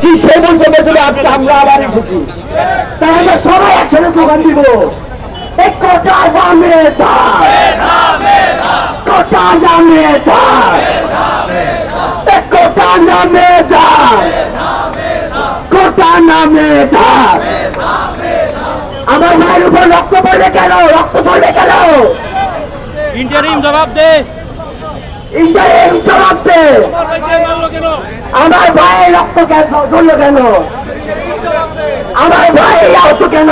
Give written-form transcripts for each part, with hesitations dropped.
সেই মঞ্চে আজকে আমরা আবার এসেছি, তাই আমরা সবাই একসাথে স্লোগান দিব, কোটা নামে কোটা নামে কোটা নামে কোটা নামে। আমার মায়ের উপর রক্ত পড়বে কেন, রক্ত চলবে কেন? ইন্টারিম জবাব দে, ইন্টারিম জবাব দে। আমার ভাই রক্ত কেন চললো কেন? আমার ভাই আহত কেন?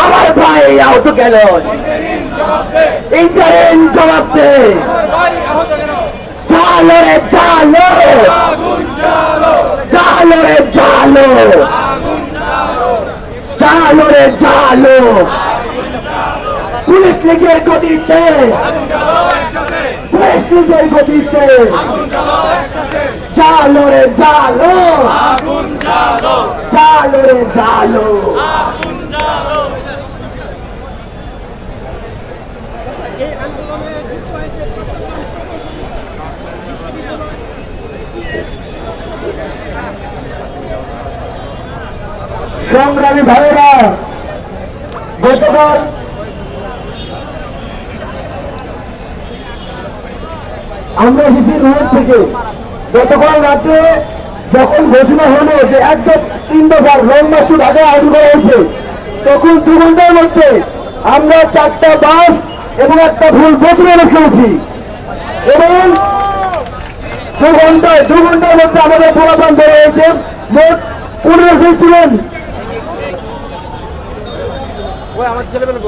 আমার ভাই আহত কেন? ইন্টারিম জবাব দে। জালো রে জালো, জালো রে জালো, জালো রে জালো। পুলিশ লীগের গতিতে, পুলিশ লীগের গতিতে জালো রে জালো, জালো রে জালো। সংগ্রামী ভাইয়েরা, গতকাল আমরা এসেছি রোড থেকে। গতকাল রাতে যখন ঘোষণা হলো যে একদম 3 দফার লং মার্চের আগে আইন করা হয়েছে, তখন 2 ঘন্টার মধ্যে আমরা 4টা বাস এবং একটা ফুল বোতল রেখেছি এবং 2 ঘন্টার মধ্যে আমাদের পোলাপান ধরে হয়েছে। মোট 15 স্টুডেন্ট। আমার ছেলেমেয়ে